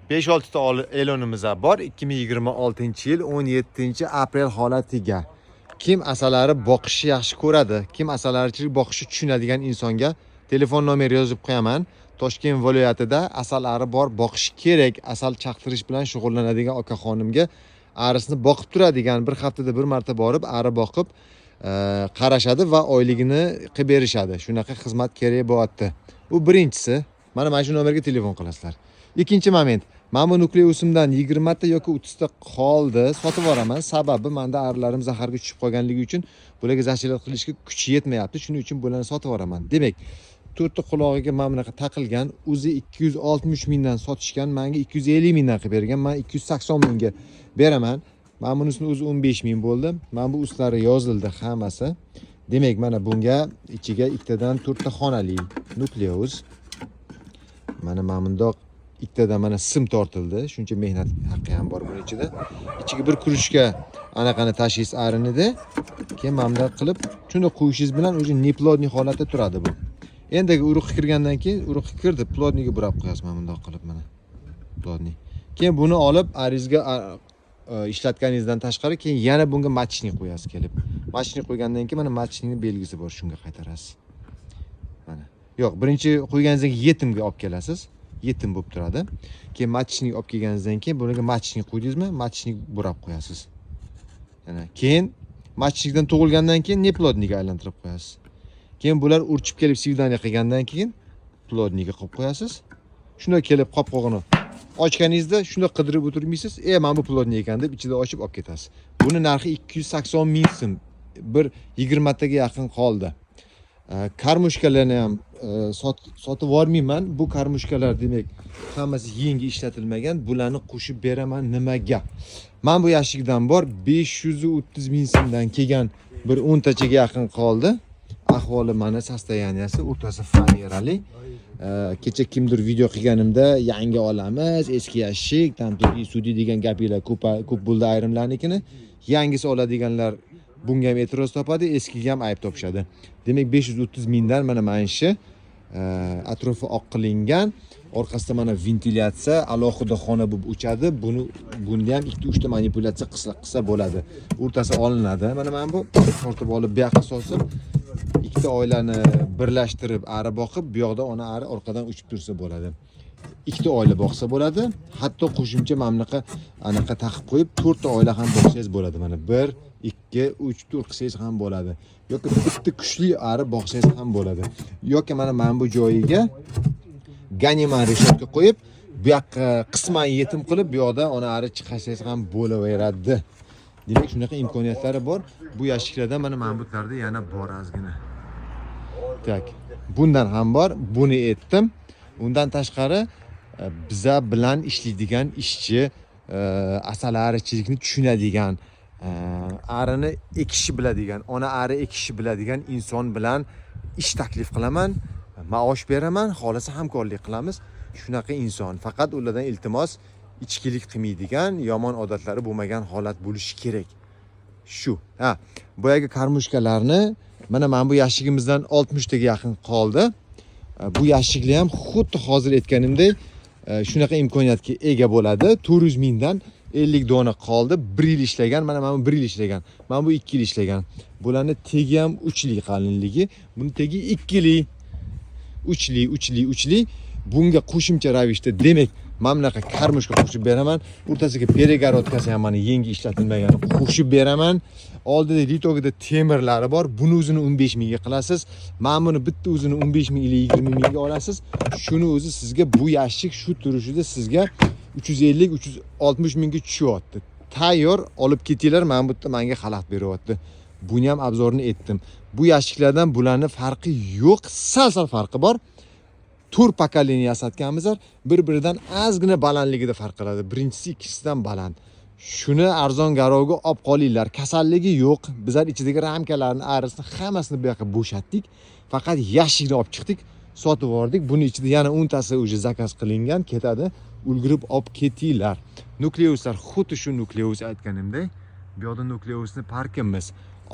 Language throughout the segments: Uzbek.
5-6 ta e'lonimiz bor. 2026-yil 17-aprel holatiga. Kim asalari boqishni yaxshi ko'radi, kim asalarichilik boqishni tushunadigan insonga telefon nomeri yozib qo'yaman. Toshkent viloyatida asalari bor, boqish kerak, asal chaqtirish bilan shug'ullanadigan aka-xonimga arisini boqib turadigan, bir haftada bir marta borib ari boqib qarashadi va oyligini qilib berishadi. Shunaqa xizmat kerak bo'lyapti. Bu birinchisi. Mana shu nomerga telefon qilasizlar. Ikkinchi moment. Men bu nukleusimdan 20 ta yoki 30 ta qoldi, sotib yuboraman. Sababi menda arilarim zaharga tushib qolganligi uchun bularga zachilat qilishga kuchi yetmayapti. Shuning uchun bularni sotib yuboraman. Demak, 4 ta qulog'iga mana bunaqa taqilgan, o'zi 260 mingdan sotishgan, menga 250 mingdan qilib bergan. Men 280 mingga beraman. Men bunisini o'zi 15 ming bo'ldi. Men bu ustlari yozildi hammasi. Demak, mana bunga ichiga ikkitadan 4 ta xonali nukleus. Mana bundoq ikkitadan mana sim tortildi. Shuncha mehnat haqqi ham bor buning ichida. Ichiga bir kurushka anaqani tashxis arinidi. Keyin mana bunday qilib, shunda qo'yishingiz bilan o'zi neplodniy holatda turadi bu. Endigi urug'i kirgandan keyin urug'i kirdi, plodniga burab qo'yasiz mana bundoq qilib mana. Plodniy. Keyin buni olib arizga ishlatganingizdan tashqari keyin yana bunga matchnik qo'yasiz kelib. Matchnik qo'ygandan keyin mana matchnikning belgisi bor, shunga qaytarasiz. Mana. Yo'q, birinchi qo'yganingizdan yetimga olib kelasiz. Yetim bo'lib turadi. Keyin matchnik olib kelganingizdan keyin bunga matchnik qo'ydingizmi? Matchnik burab qo'yasiz. Yana keyin matchnikdan tug'ilgandan keyin neplodniga aylantirib qo'yasiz. Keyin bular urchib kelib sivdaniya qilgandan keyin plodniga qo'yib qo'yasiz. Shunda kelib qopqog'ini ochganingizda shunda qidirib o'tirmaysiz. Mana bu plodniy ekan deb ichida ochib olib ketasiz. Buni narxi 280 ming so'm. Bir 20 taga yaqin qoldi. Karmushkalarni ham sotib yubormayman. Bu karmushkalar demak hammasi yangi ishlatilmagan. Bularni qo'shib beraman nimaga? Men bu yashikdan bor 530 ming so'mdan kelgan bir 10 tachaga yaqin qoldi. Ahvoli mana sostoyaniyasi o'rtasi fanerali. Kecha kimdir video qilganimda yangi olamiz, eski yashik, tantudiy sudi degan gaplar ko'p bo'ldi ayrimlarnikini. Yangisi oladiganlar bunga ham e'tiroz topadi, eskiga ham ayb topishadi. Demak 530 mingdan mana shu atrofi oq qilingan, orqasida mana ventilyatsiya, alohida xona bo'lib o'chadi. Bunda ham 2-3 ta manipulyatsiya qilsa bo'ladi. O'rtasi olinadi. Mana bu tortib olib bu yoqqa solsa, ikkita oilani birlashtirib ari boqib, bu yoqda ona ari orqadan uchib tursa bo'ladi. Ikkita oila boqsa bo'ladi. Hatto qo'shimcha mamlaqa anaqa taqib qo'yib 4 ta oila ham boqsangiz bo'ladi. Mana 1, 2, 3, 4 qilsangiz ham bo'ladi. Yoki bitta kuchli ari boqsangiz ham bo'ladi. Yoki mana bu joyiga ganiman reshetka qo'yib, bu yoqqa qisman yetim qilib, bu yoqda ona ari chiqarsangiz ham bo'laveradi. Demak, shunaqa imkoniyatlari bor. Bu yashiklardan mana ma'lumotlarda yana bor ozgina. Tak. Bundan ham bor. Buni aytdim. Undan tashqari biza bilan ishlaydigan ishchi, asalarichilikni tushunadigan, arini ekishni biladigan, ona ari ekishni biladigan inson bilan ish taklif qilaman, maosh beraman, xolisa hamkorlik qilamiz. Shunaqa inson. Faqat ulardan iltimos ichkilik qilmaydigan, yomon odatlari bo'lmagan holat bo'lishi kerak. Shu. Boyagi karmushkalarni mana bu yashigimizdan 60 taga yaqin qoldi. Bu yashiklar ham xuddi hozir aytganimdek shunaqa imkoniyatga ega bo'ladi. 400 mingdan 50 dona qoldi. 1 yil ishlagan, mana bu 1 yil ishlagan. Mana bu 2 yil ishlagan. Bularni tegi ham 3 lik qalinligi, buni tegi 2 lik. 3 lik. Bunga qo'shimcha ravishda demak mamlaqa karmushka qo'shib beraman. O'rtasiga peregarodkasi ham mana yangi ishlatilmagan qo'shib beraman. Oldida litogida temirlari bor. Buni o'zini 15 mingga qilasiz. Mana buni bitta o'zini 15 ming ila 20 mingga olasiz. Shuni o'zi sizga bu yashik shu turishida sizga 350-360 mingga tushyapti. Tayyor olib ketinglar, mana bu yerda menga xalaqit beryapti. Buni ham obzorni etdim. Bu yashiklardan bularning farqi yo'q, sal farqi bor. 4 pokoleniya yasatganmizlar, bir-biridan ozgina balandligida farq qiladi. Birinchisi ikkisidan baland. Shuni arzon garovga olib qolinglar. Kasalligi yo'q. Bizlar ichidagi ramkalarni, arisini hammasini bu yoqqa bo'shatdik. Faqat yashikni olib chiqdik, sotib yubordik. Buni ichida yana 10 tasi o'zi zakaz qilingan, ketadi. Ulgurib olib ketinglar. Nukleuslar xuddi shu nukleus aytganimdek, bu yoqda nukleusni parkimiz.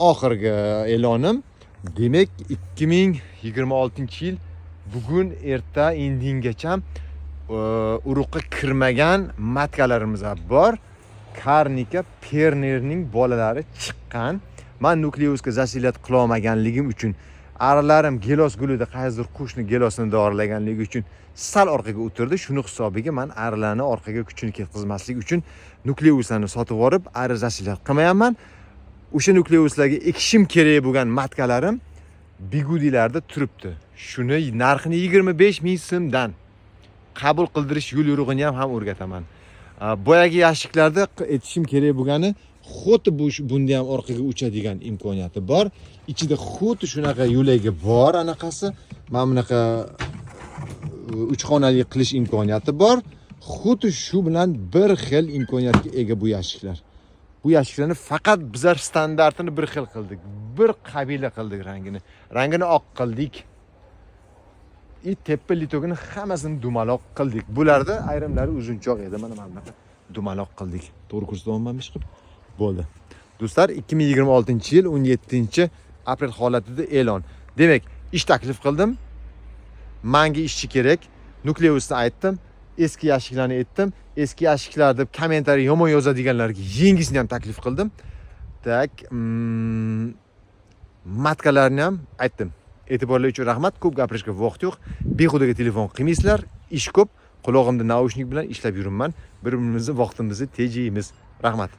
Oxirgi e'lonim, demak 2026-yil bugun erta indingacha uruqqa kirmagan matkalarimiz ham bor. Karnika Pernerning bolalari chiqqan. Men nukleusga zasilat qila olmaganligim uchun, aralarim gelos gulida qaysidir qushni gelosini dorilaganligi uchun sal orqaga o'tirdi. Shuni hisobiga men aralarni orqaga kuchini ketkazmaslik uchun nukleuslarni sotib olib, ara zasilat qilmayapman. O'sha nukleuslarga ekishim kerak bo'lgan matkalarim bigudilarda turibdi. Shuni narxini 25 ming so'mdan qabul qildirish yo'l yo'rig'ini ham o'rgataman. Boyagi yashiklarda aytishim kerak bo'lgani, xuddi bunda ham orqaga uchadigan imkoniyati bor. Ichida xuddi shunaqa yo'lagi bor, anaqasi. Mana bunaqa 3 xonali qilish imkoniyati bor. Xuddi shu bilan bir xil imkoniyatga ega bu yashiklar. Bu yashiklarni faqat bizlar standartini bir xil qildik. Bir qabila qildik rangini. Rangini oq qildik. Tepa litogini hammasini dumaloq qildik. Bularda ayrimlari uzunchoq edi. Mana bunaqa dumaloq qildik. To'g'ri ko'rsatolmamiş qilib bo'ldi. Do'stlar, 2026-yil 17-aprel holatida e'lon. Demak, ish taklif qildim. Menga ishchi kerak. Nukleusni aytdim. Eski yashiklarni aytdim. Eski yashiklar deb kommentariy yomon yozadiganlarga yengisini ham taklif qildim. Tak, matkalarni ham aytdim. E'tiborlar uchun rahmat. Ko'p gapirishga vaqt yo'q. Behudaga telefon qilmaysizlar. Ish ko'p. Quloqimda naushnik bilan ishlab yuribman. Bir-birimizni vaqtimizni tejaymiz. Rahmat.